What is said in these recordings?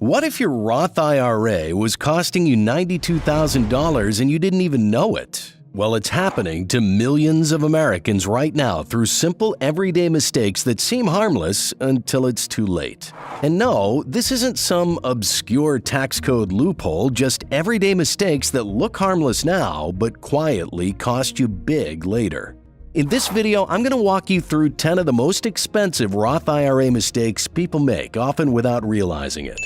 What if your Roth IRA was costing you $92,000 and you didn't even know it? Well, it's happening to millions of Americans right now through simple everyday mistakes that seem harmless until it's too late. And no, this isn't some obscure tax code loophole, just everyday mistakes that look harmless now but quietly cost you big later. In this video, I'm going to walk you through 10 of the most expensive Roth IRA mistakes people make, often without realizing it.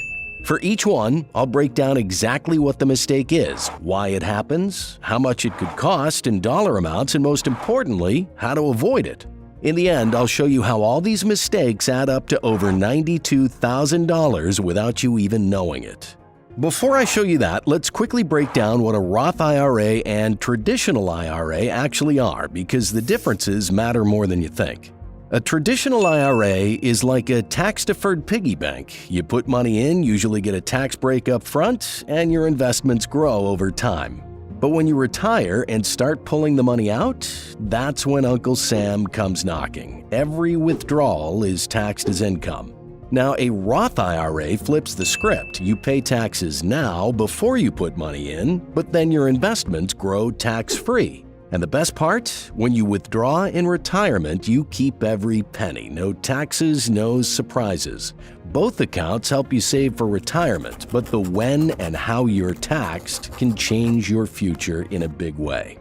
For each one, I'll break down exactly what the mistake is, why it happens, how much it could cost in dollar amounts, and most importantly, how to avoid it. In the end, I'll show you how all these mistakes add up to over $92,000 without you even knowing it. Before I show you that, let's quickly break down what a Roth IRA and traditional IRA actually are, because the differences matter more than you think. A traditional IRA is like a tax-deferred piggy bank. You put money in, usually get a tax break up front, and your investments grow over time. But when you retire and start pulling the money out, that's when Uncle Sam comes knocking. Every withdrawal is taxed as income. Now, a Roth IRA flips the script. You pay taxes now before you put money in, but then your investments grow tax-free. And the best part? When you withdraw in retirement, you keep every penny. No taxes, no surprises. Both accounts help you save for retirement, but the when and how you're taxed can change your future in a big way.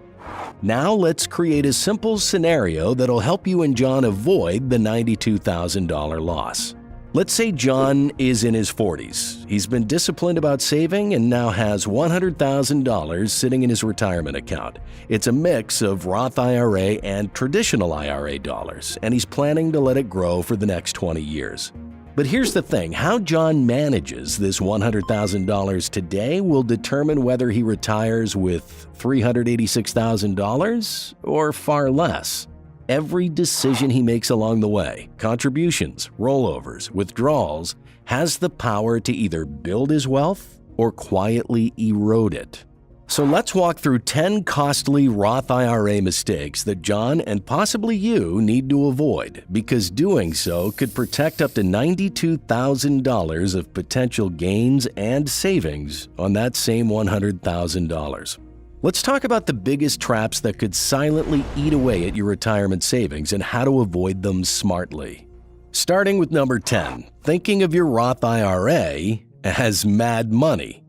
Now let's create a simple scenario that'll help you and John avoid the $92,000 loss. Let's say John is in his 40s. He's been disciplined about saving and now has $100,000 sitting in his retirement account. It's a mix of Roth IRA and traditional IRA dollars, and he's planning to let it grow for the next 20 years. But here's the thing, how John manages this $100,000 today will determine whether he retires with $386,000 or far less. Every decision he makes along the way, contributions, rollovers, withdrawals, has the power to either build his wealth or quietly erode it. So let's walk through 10 costly Roth IRA mistakes that John and possibly you need to avoid, because doing so could protect up to $92,000 of potential gains and savings on that same $100,000. Let's talk about the biggest traps that could silently eat away at your retirement savings and how to avoid them smartly. Starting with number 10, thinking of your Roth IRA as mad money.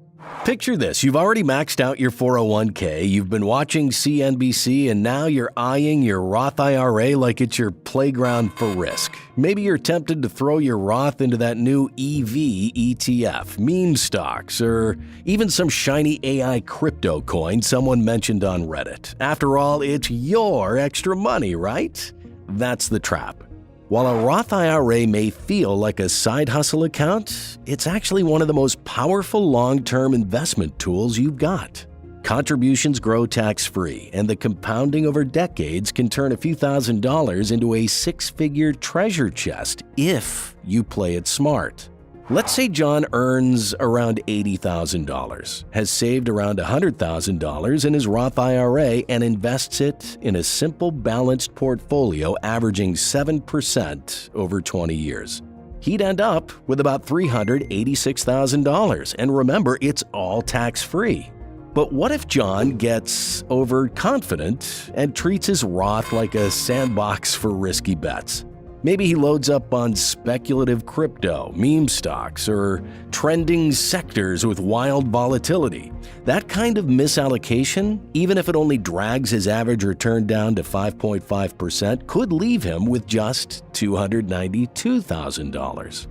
Picture this, you've already maxed out your 401k, you've been watching CNBC, and now you're eyeing your Roth IRA like it's your playground for risk. Maybe you're tempted to throw your Roth into that new EV ETF, meme stocks, or even some shiny AI crypto coin someone mentioned on Reddit. After all, it's your extra money, right? That's the trap. While a Roth IRA may feel like a side hustle account, it's actually one of the most powerful long-term investment tools you've got. Contributions grow tax-free, and the compounding over decades can turn a few $1,000s into a six-figure treasure chest if you play it smart. Let's say John earns around $80,000, has saved around $100,000 in his Roth IRA, and invests it in a simple balanced portfolio averaging 7% over 20 years. He'd end up with about $386,000, and remember, it's all tax-free. But what if John gets overconfident and treats his Roth like a sandbox for risky bets? Maybe he loads up on speculative crypto, meme stocks, or trending sectors with wild volatility. That kind of misallocation, even if it only drags his average return down to 5.5%, could leave him with just $292,000.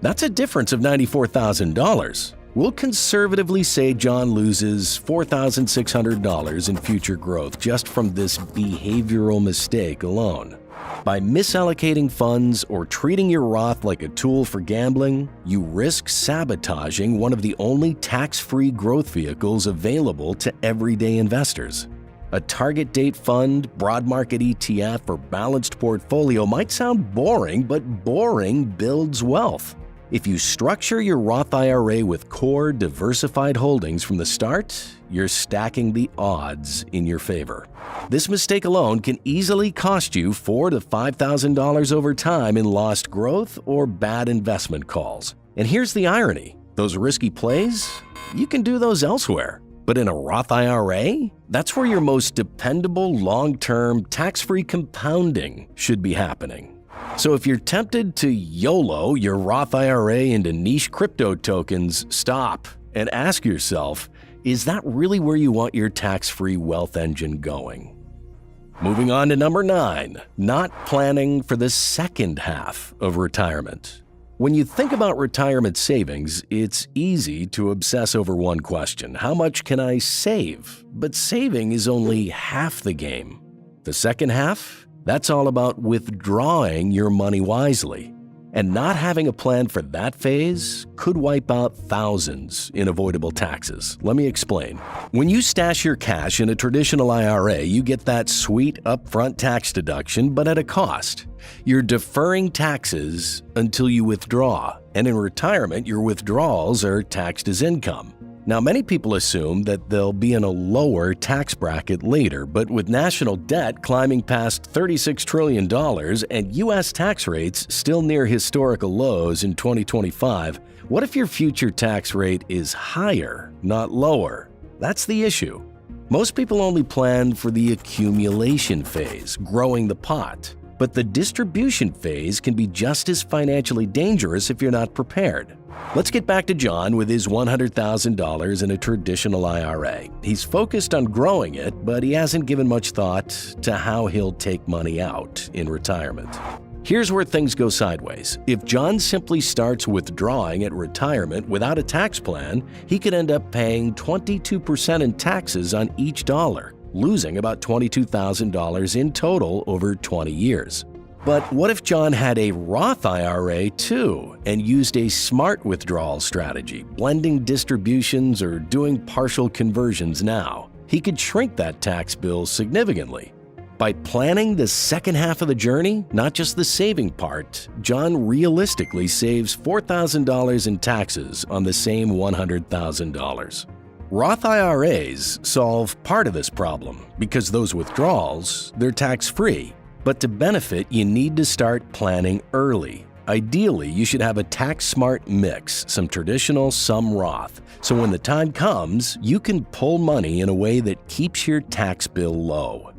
That's a difference of $94,000. We'll conservatively say John loses $4,600 in future growth just from this behavioral mistake alone. By misallocating funds or treating your Roth like a tool for gambling, you risk sabotaging one of the only tax-free growth vehicles available to everyday investors. A target date fund, broad market ETF, or balanced portfolio might sound boring, but boring builds wealth. If you structure your Roth IRA with core, diversified holdings from the start, you're stacking the odds in your favor. This mistake alone can easily cost you $4,000 to $5,000 over time in lost growth or bad investment calls. And here's the irony. Those risky plays? You can do those elsewhere. But in a Roth IRA, that's where your most dependable long-term tax-free compounding should be happening. So if you're tempted to YOLO your Roth IRA into niche crypto tokens, stop and ask yourself, is that really where you want your tax-free wealth engine going? Moving on to number 9, not planning for the second half of retirement. When you think about retirement savings, it's easy to obsess over one question: how much can I save? But saving is only half the game. The second half? That's all about withdrawing your money wisely. And not having a plan for that phase could wipe out thousands in avoidable taxes. Let me explain. When you stash your cash in a traditional IRA, you get that sweet upfront tax deduction, but at a cost. You're deferring taxes until you withdraw, and in retirement, your withdrawals are taxed as income. Now, many people assume that they'll be in a lower tax bracket later, but with national debt climbing past $36 trillion and U.S. tax rates still near historical lows in 2025, what if your future tax rate is higher, not lower? That's the issue. Most people only plan for the accumulation phase, growing the pot. But the distribution phase can be just as financially dangerous if you're not prepared. Let's get back to John with his $100,000 in a traditional IRA. He's focused on growing it, but he hasn't given much thought to how he'll take money out in retirement. Here's where things go sideways. If John simply starts withdrawing at retirement without a tax plan, he could end up paying 22% in taxes on each dollar, losing about $22,000 in total over 20 years. But what if John had a Roth IRA too and used a smart withdrawal strategy, blending distributions or doing partial conversions now? He could shrink that tax bill significantly. By planning the second half of the journey, not just the saving part, John realistically saves $4,000 in taxes on the same $100,000. Roth IRAs solve part of this problem because those withdrawals, they're tax-free. But to benefit, you need to start planning early. Ideally, you should have a tax-smart mix, some traditional, some Roth. So when the time comes, you can pull money in a way that keeps your tax bill low.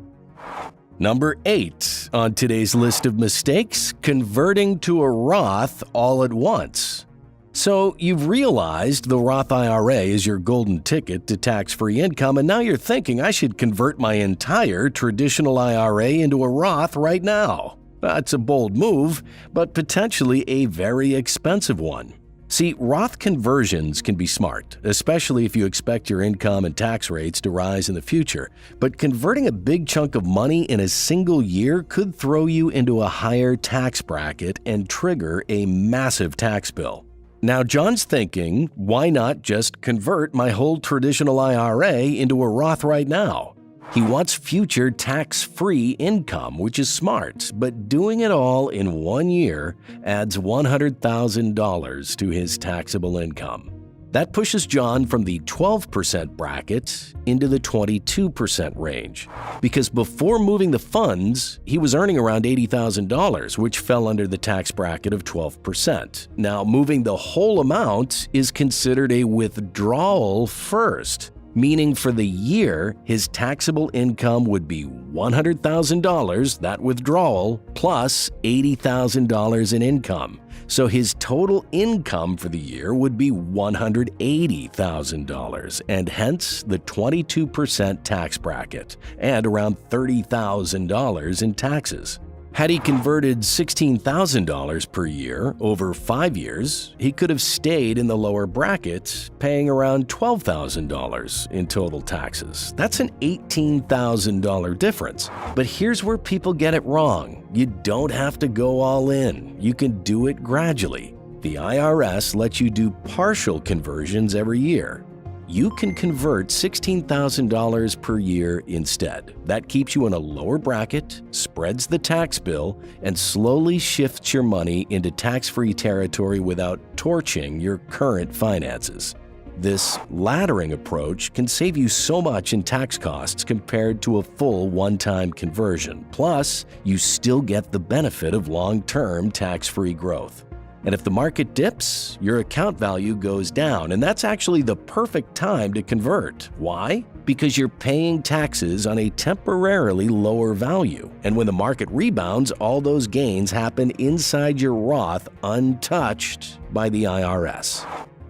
Number 8 on today's list of mistakes: converting to a Roth all at once. So you've realized the Roth IRA is your golden ticket to tax-free income, and now you're thinking, I should convert my entire traditional IRA into a Roth right now. That's a bold move, but potentially a very expensive one. See, Roth conversions can be smart, especially if you expect your income and tax rates to rise in the future. But converting a big chunk of money in a single year could throw you into a higher tax bracket and trigger a massive tax bill. Now, John's thinking, why not just convert my whole traditional IRA into a Roth right now? He wants future tax-free income, which is smart, but doing it all in 1 year adds $100,000 to his taxable income. That pushes John from the 12% bracket into the 22% range. Because before moving the funds, he was earning around $80,000, which fell under the tax bracket of 12%. Now, moving the whole amount is considered a withdrawal first, meaning for the year, his taxable income would be $100,000, that withdrawal, plus $80,000 in income. So his total income for the year would be $180,000, and hence the 22% tax bracket, and around $30,000 in taxes. Had he converted $16,000 per year over 5 years, he could have stayed in the lower bracket, paying around $12,000 in total taxes. That's an $18,000 difference. But here's where people get it wrong. You don't have to go all in. You can do it gradually. The IRS lets you do partial conversions every year. You can convert $16,000 per year instead. That keeps you in a lower bracket, spreads the tax bill, and slowly shifts your money into tax-free territory without torching your current finances. This laddering approach can save you so much in tax costs compared to a full one-time conversion. Plus, you still get the benefit of long-term tax-free growth. And if the market dips, your account value goes down, and that's actually the perfect time to convert. Why? Because you're paying taxes on a temporarily lower value. And when the market rebounds, all those gains happen inside your Roth untouched by the IRS.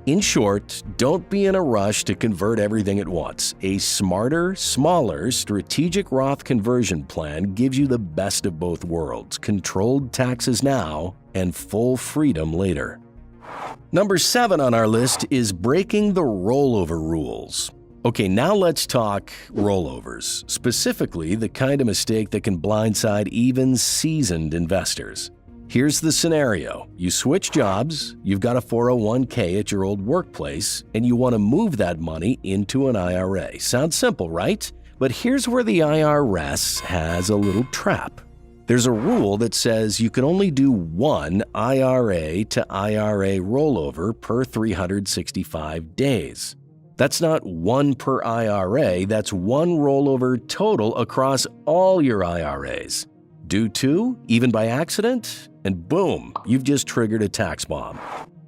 In short, don't be in a rush to convert everything at once. A smarter, smaller, strategic Roth conversion plan gives you the best of both worlds: controlled taxes now and full freedom later. Number 7 on our list is breaking the rollover rules. Okay, now let's talk rollovers, specifically the kind of mistake that can blindside even seasoned investors. Here's the scenario. You switch jobs, you've got a 401k at your old workplace, and you want to move that money into an IRA. Sounds simple, right? But here's where the IRS has a little trap. There's a rule that says you can only do one IRA to IRA rollover per 365 days. That's not one per IRA, that's one rollover total across all your IRAs. Do two, even by accident, and boom, you've just triggered a tax bomb.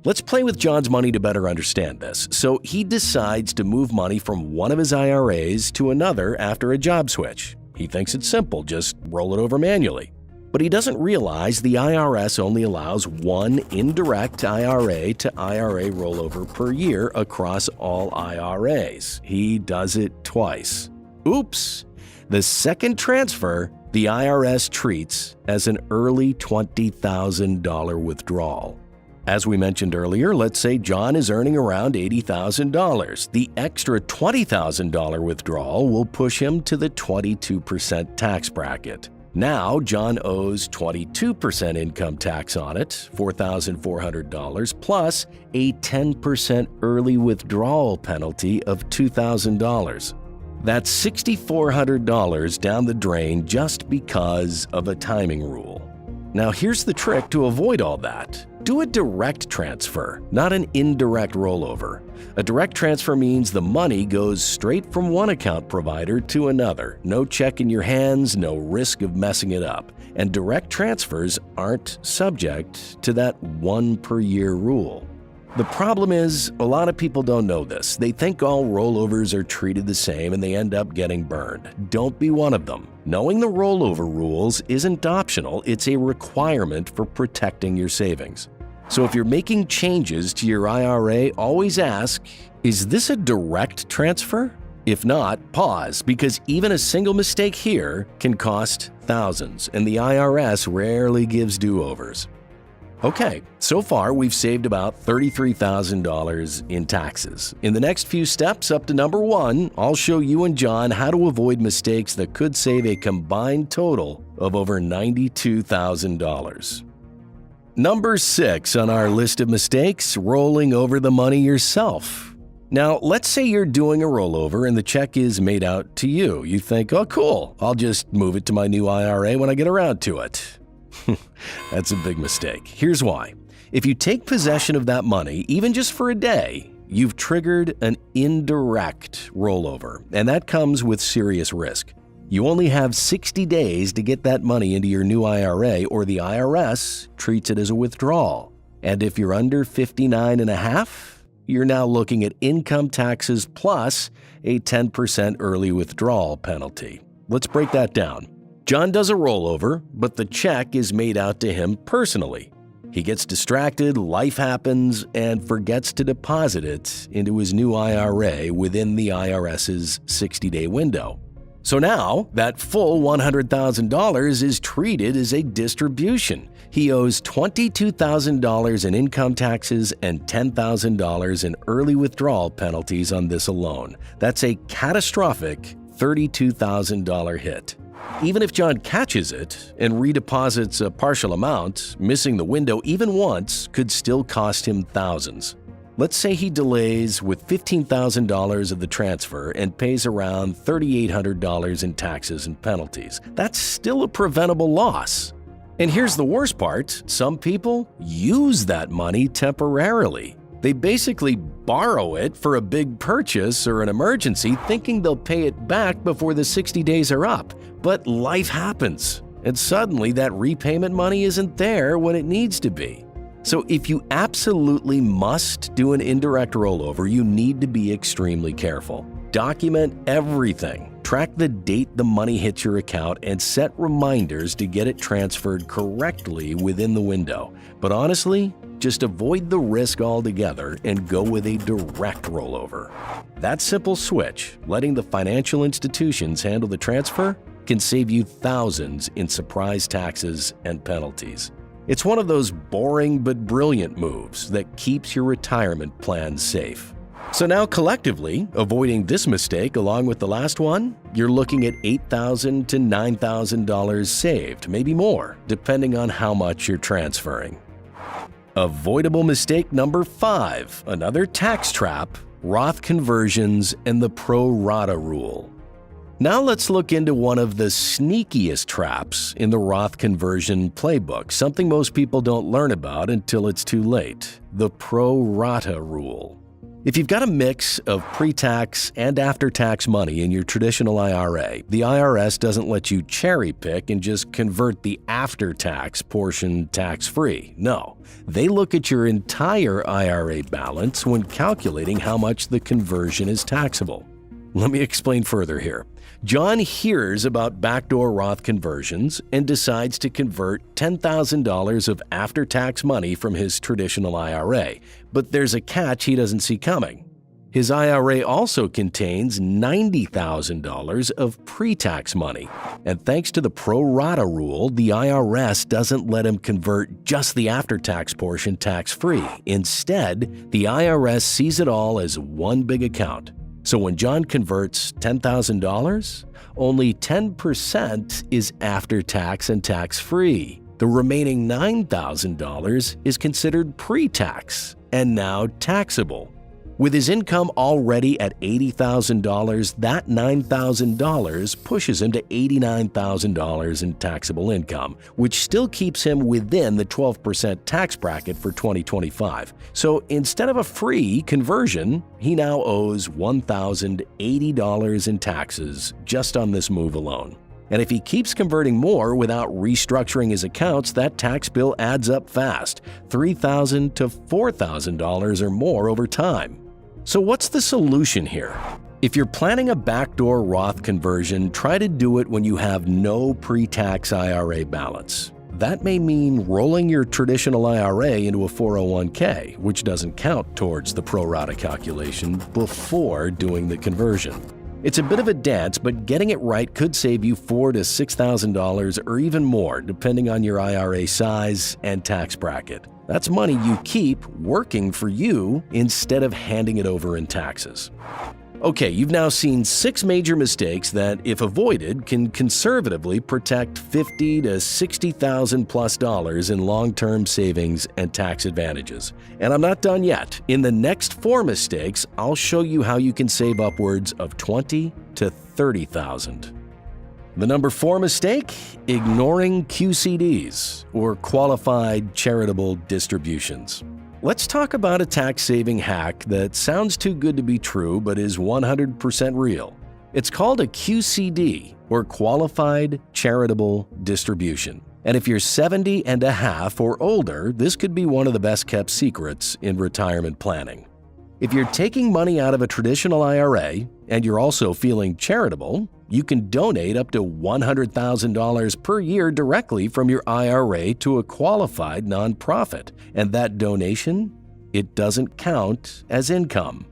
Let's play with John's money to better understand this. So he decides to move money from one of his IRAs to another after a job switch. He thinks it's simple, just roll it over manually. But he doesn't realize the IRS only allows one indirect IRA to IRA rollover per year across all IRAs. He does it twice. Oops! The second transfer, the IRS treats as an early $20,000 withdrawal. As we mentioned earlier, let's say John is earning around $80,000. The extra $20,000 withdrawal will push him to the 22% tax bracket. Now, John owes 22% income tax on it, $4,400, plus a 10% early withdrawal penalty of $2,000. That's $6,400 down the drain just because of a timing rule. Now here's the trick to avoid all that. Do a direct transfer, not an indirect rollover. A direct transfer means the money goes straight from one account provider to another. No check in your hands, no risk of messing it up. And direct transfers aren't subject to that one per year rule. The problem is, a lot of people don't know this. They think all rollovers are treated the same and they end up getting burned. Don't be one of them. Knowing the rollover rules isn't optional, it's a requirement for protecting your savings. So if you're making changes to your IRA, always ask, is this a direct transfer? If not, pause, because even a single mistake here can cost thousands, and the IRS rarely gives do-overs. Okay, so far we've saved about $33,000 in taxes. In the next few steps up to number 1, I'll show you and John how to avoid mistakes that could save a combined total of over $92,000. Number 6 on our list of mistakes, rolling over the money yourself. Now, let's say you're doing a rollover and the check is made out to you. You think, oh cool, I'll just move it to my new IRA when I get around to it. That's a big mistake. Here's why. If you take possession of that money, even just for a day, you've triggered an indirect rollover, and that comes with serious risk. You only have 60 days to get that money into your new IRA, or the IRS treats it as a withdrawal. And if you're under 59 and a half, you're now looking at income taxes plus a 10% early withdrawal penalty. Let's break that down. John does a rollover, but the check is made out to him personally. He gets distracted, life happens, and forgets to deposit it into his new IRA within the IRS's 60-day window. So now, that full $100,000 is treated as a distribution. He owes $22,000 in income taxes and $10,000 in early withdrawal penalties on this alone. That's a catastrophic $32,000 hit. Even if John catches it and redeposits a partial amount, missing the window even once could still cost him thousands. Let's say he delays with $15,000 of the transfer and pays around $3,800 in taxes and penalties. That's still a preventable loss. And here's the worst part, some people use that money temporarily. They basically borrow it for a big purchase or an emergency, thinking they'll pay it back before the 60 days are up. But life happens, and suddenly that repayment money isn't there when it needs to be. So if you absolutely must do an indirect rollover, you need to be extremely careful. Document everything. Track the date the money hits your account and set reminders to get it transferred correctly within the window. But honestly, just avoid the risk altogether and go with a direct rollover. That simple switch, letting the financial institutions handle the transfer, can save you thousands in surprise taxes and penalties. It's one of those boring but brilliant moves that keeps your retirement plan safe. So now collectively, avoiding this mistake along with the last one, you're looking at $8,000 to $9,000 saved, maybe more, depending on how much you're transferring. Avoidable mistake number 5, another tax trap, Roth conversions and the pro rata rule. Now let's look into one of the sneakiest traps in the Roth conversion playbook, something most people don't learn about until it's too late, the pro rata rule. If you've got a mix of pre-tax and after-tax money in your traditional IRA, the IRS doesn't let you cherry-pick and just convert the after-tax portion tax-free. No, they look at your entire IRA balance when calculating how much the conversion is taxable. Let me explain further here. John hears about backdoor Roth conversions and decides to convert $10,000 of after-tax money from his traditional IRA, but there's a catch he doesn't see coming. His IRA also contains $90,000 of pre-tax money, and thanks to the pro rata rule, the IRS doesn't let him convert just the after-tax portion tax-free. Instead, the IRS sees it all as one big account. So when John converts $10,000, only 10% is after tax and tax-free. The remaining $9,000 is considered pre-tax and now taxable. With his income already at $80,000, that $9,000 pushes him to $89,000 in taxable income, which still keeps him within the 12% tax bracket for 2025. So instead of a free conversion, he now owes $1,080 in taxes just on this move alone. And if he keeps converting more without restructuring his accounts, that tax bill adds up fast, $3,000 to $4,000 or more over time. So what's the solution here? If you're planning a backdoor Roth conversion, try to do it when you have no pre-tax IRA balance. That may mean rolling your traditional IRA into a 401k, which doesn't count towards the pro rata calculation, before doing the conversion. It's a bit of a dance, but getting it right could save you $4,000 to $6,000 or even more, depending on your IRA size and tax bracket. That's money you keep working for you instead of handing it over in taxes. Okay, you've now seen 6 major mistakes that, if avoided, can conservatively protect $50,000 to $60,000+ in long-term savings and tax advantages. And I'm not done yet. In the next 4 mistakes, I'll show you how you can save upwards of $20,000 to $30,000. The number 4 mistake, ignoring QCDs, or qualified charitable distributions. Let's talk about a tax-saving hack that sounds too good to be true but is 100% real. It's called a QCD, or Qualified Charitable Distribution. And if you're 70 and a half or older, this could be one of the best-kept secrets in retirement planning. If you're taking money out of a traditional IRA and you're also feeling charitable, you can donate up to $100,000 per year directly from your IRA to a qualified nonprofit, and that donation, it doesn't count as income.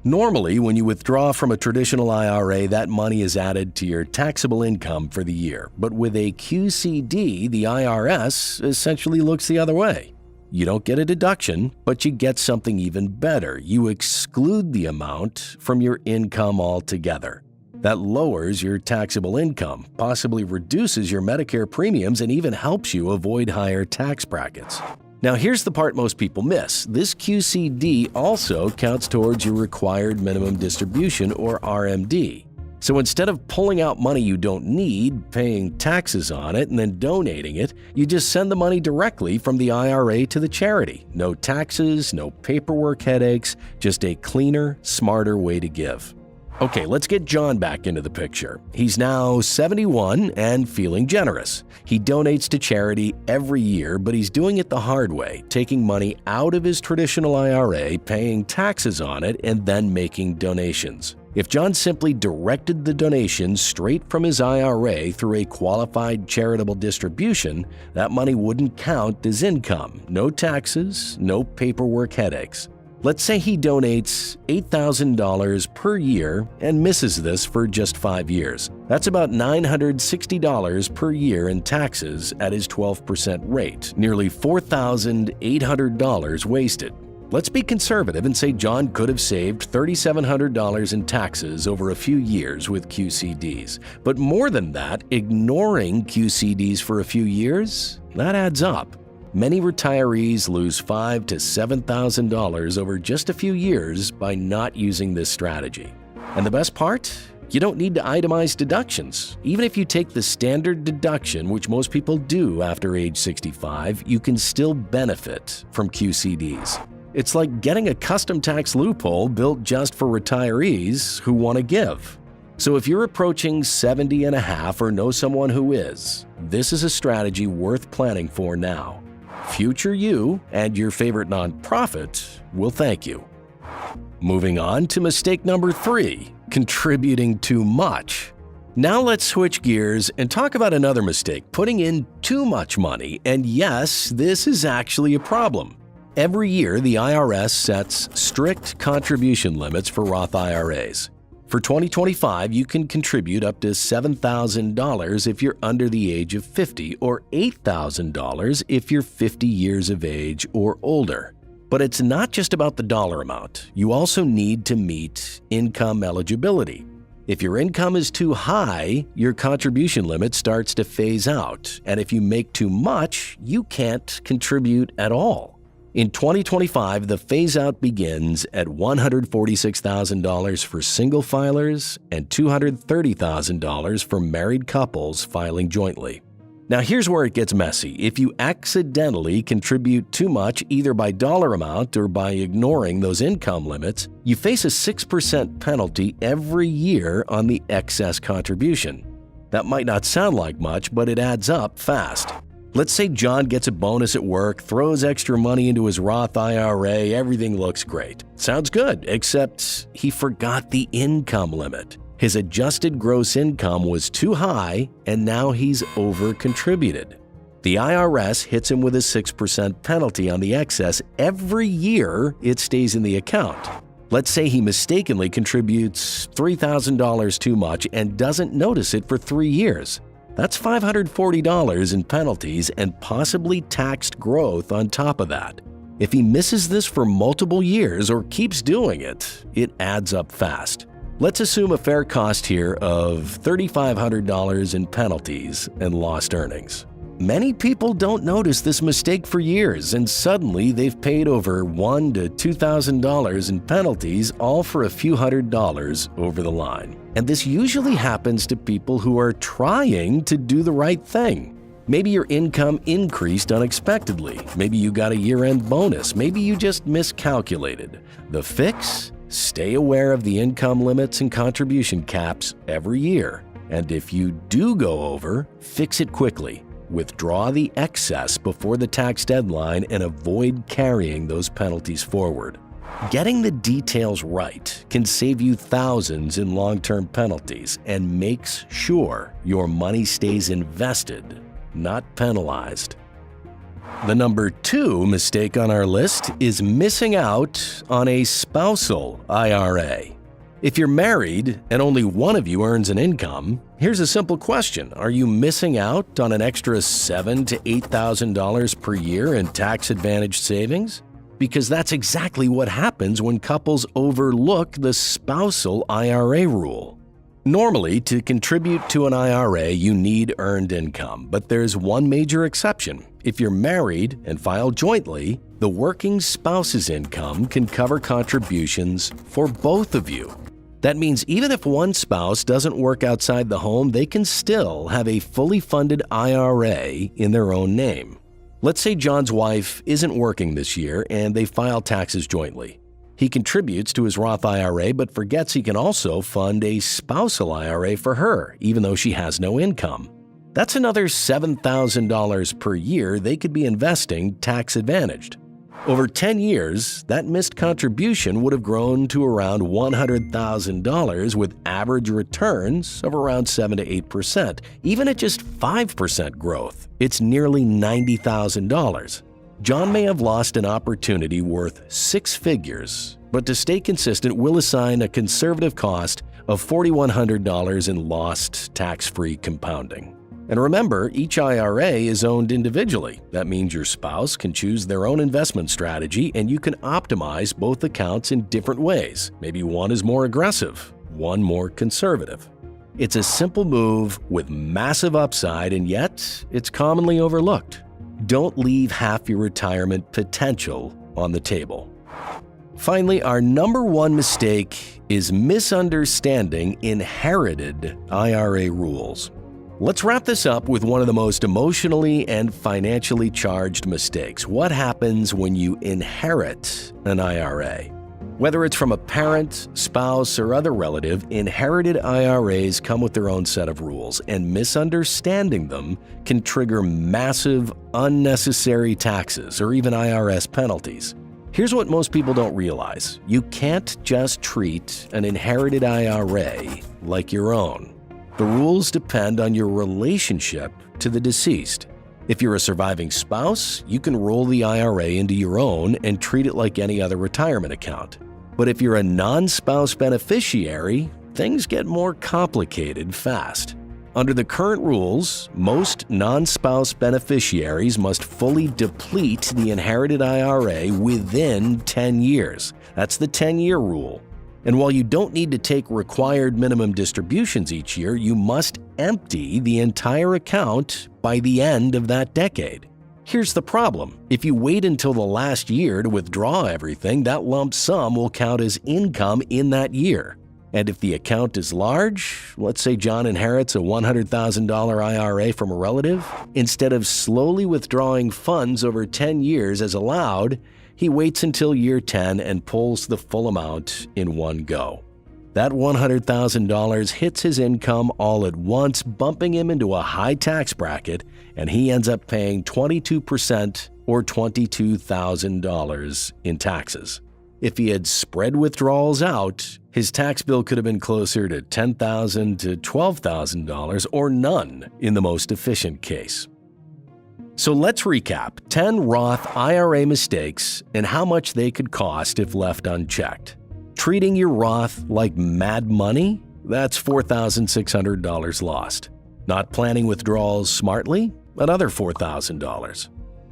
Normally, when you withdraw from a traditional IRA, that money is added to your taxable income for the year, but with a QCD, the IRS essentially looks the other way. You don't get a deduction, but you get something even better. You exclude the amount from your income altogether. That lowers your taxable income, possibly reduces your Medicare premiums, and even helps you avoid higher tax brackets. Now here's the part most people miss. This QCD also counts towards your required minimum distribution, or RMD. So instead of pulling out money you don't need, paying taxes on it, and then donating it, you just send the money directly from the IRA to the charity. No taxes, no paperwork headaches, just a cleaner, smarter way to give. Okay, let's get John back into the picture. He's now 71 and feeling generous. He donates to charity every year, but he's doing it the hard way, taking money out of his traditional IRA, paying taxes on it, and then making donations. If John simply directed the donations straight from his IRA through a qualified charitable distribution, that money wouldn't count as income. No taxes, no paperwork headaches. Let's say he donates $8,000 per year and misses this for just 5 years. That's about $960 per year in taxes at his 12% rate, nearly $4,800 wasted. Let's be conservative and say John could have saved $3,700 in taxes over a few years with QCDs. But more than that, ignoring QCDs for a few years, that adds up. Many retirees lose $5,000 to $7,000 over just a few years by not using this strategy. And the best part? You don't need to itemize deductions. Even if you take the standard deduction, which most people do after age 65, you can still benefit from QCDs. It's like getting a custom tax loophole built just for retirees who want to give. So if you're approaching 70 and a half or know someone who is, this is a strategy worth planning for now. Future you and your favorite nonprofit will thank you. Moving on to mistake number 3, contributing too much. Now let's switch gears and talk about another mistake, putting in too much money. And yes, this is actually a problem. Every year, the IRS sets strict contribution limits for Roth IRAs. For 2025, you can contribute up to $7,000 if you're under the age of 50 or $8,000 if you're 50 years of age or older. But it's not just about the dollar amount. You also need to meet income eligibility. If your income is too high, your contribution limit starts to phase out. And if you make too much, you can't contribute at all. In 2025, the phase-out begins at $146,000 for single filers and $230,000 for married couples filing jointly. Now here's where it gets messy. If you accidentally contribute too much either by dollar amount or by ignoring those income limits, you face a 6% penalty every year on the excess contribution. That might not sound like much, but it adds up fast. Let's say John gets a bonus at work, throws extra money into his Roth IRA, everything looks great. Sounds good, except he forgot the income limit. His adjusted gross income was too high, and now he's over-contributed. The IRS hits him with a 6% penalty on the excess every year it stays in the account. Let's say he mistakenly contributes $3,000 too much and doesn't notice it for 3 years. That's $540 in penalties and possibly taxed growth on top of that. If he misses this for multiple years or keeps doing it, it adds up fast. Let's assume a fair cost here of $3,500 in penalties and lost earnings. Many people don't notice this mistake for years, and suddenly they've paid over $1,000 to $2,000 in penalties, all for a few $100s over the line. And this usually happens to people who are trying to do the right thing. Maybe your income increased unexpectedly. Maybe you got a year-end bonus. Maybe you just miscalculated. The fix? Stay aware of the income limits and contribution caps every year. And if you do go over, fix it quickly. Withdraw the excess before the tax deadline and avoid carrying those penalties forward. Getting the details right can save you thousands in long-term penalties and makes sure your money stays invested, not penalized. The number 2 mistake on our list is missing out on a spousal IRA. If you're married and only one of you earns an income, here's a simple question. Are you missing out on an extra $7,000 to $8,000 per year in tax-advantaged savings? Because that's exactly what happens when couples overlook the spousal IRA rule. Normally, to contribute to an IRA, you need earned income, but there's one major exception. If you're married and file jointly, the working spouse's income can cover contributions for both of you. That means even if one spouse doesn't work outside the home, they can still have a fully funded IRA in their own name. Let's say John's wife isn't working this year and they file taxes jointly. He contributes to his Roth IRA but forgets he can also fund a spousal IRA for her, even though she has no income. That's another $7,000 per year they could be investing tax-advantaged. Over 10 years, that missed contribution would have grown to around $100,000 with average returns of around 7 to 8%. Even at just 5% growth, it's nearly $90,000. John may have lost an opportunity worth 6 figures, but to stay consistent, we'll assign a conservative cost of $4,100 in lost tax-free compounding. And remember, each IRA is owned individually. That means your spouse can choose their own investment strategy and you can optimize both accounts in different ways. Maybe one is more aggressive, one more conservative. It's a simple move with massive upside, and yet it's commonly overlooked. Don't leave half your retirement potential on the table. Finally, our number one mistake is misunderstanding inherited IRA rules. Let's wrap this up with one of the most emotionally and financially charged mistakes. What happens when you inherit an IRA? Whether it's from a parent, spouse, or other relative, inherited IRAs come with their own set of rules, and misunderstanding them can trigger massive, unnecessary taxes or even IRS penalties. Here's what most people don't realize. You can't just treat an inherited IRA like your own. The rules depend on your relationship to the deceased. If you're a surviving spouse, you can roll the IRA into your own and treat it like any other retirement account. But if you're a non-spouse beneficiary, things get more complicated fast. Under the current rules, most non-spouse beneficiaries must fully deplete the inherited IRA within 10 years. That's the 10-year rule. And while you don't need to take required minimum distributions each year, you must empty the entire account by the end of that decade. Here's the problem. If you wait until the last year to withdraw everything, that lump sum will count as income in that year. And if the account is large, let's say John inherits a $100,000 IRA from a relative, instead of slowly withdrawing funds over 10 years as allowed, he waits until year 10 and pulls the full amount in one go. That $100,000 hits his income all at once, bumping him into a high tax bracket, and he ends up paying 22% or $22,000 in taxes. If he had spread withdrawals out, his tax bill could have been closer to $10,000 to $12,000 or none in the most efficient case. So let's recap 10 Roth IRA mistakes and how much they could cost if left unchecked. Treating your Roth like mad money? That's $4,600 lost. Not planning withdrawals smartly? Another $4,000.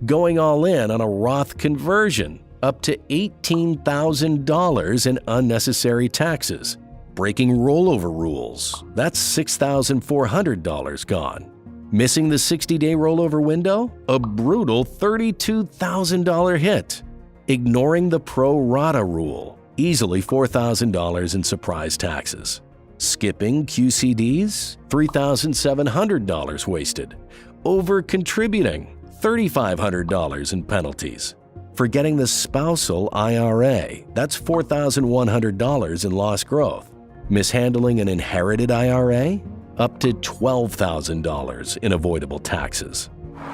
Going all in on a Roth conversion? Up to $18,000 in unnecessary taxes. Breaking rollover rules? That's $6,400 gone. Missing the 60-day rollover window? A brutal $32,000 hit. Ignoring the pro rata rule? Easily $4,000 in surprise taxes. Skipping QCDs? $3,700 wasted. Over-contributing? $3,500 in penalties. Forgetting the spousal IRA? That's $4,100 in lost growth. Mishandling an inherited IRA? Up to $12,000 in avoidable taxes.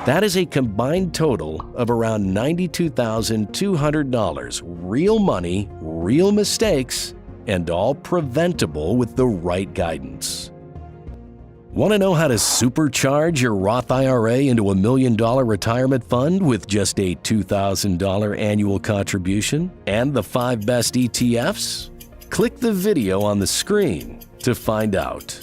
That is a combined total of around $92,200, real money, real mistakes, and all preventable with the right guidance. Want to know how to supercharge your Roth IRA into $1 million retirement fund with just a $2,000 annual contribution and the 5 best ETFs? Click the video on the screen to find out.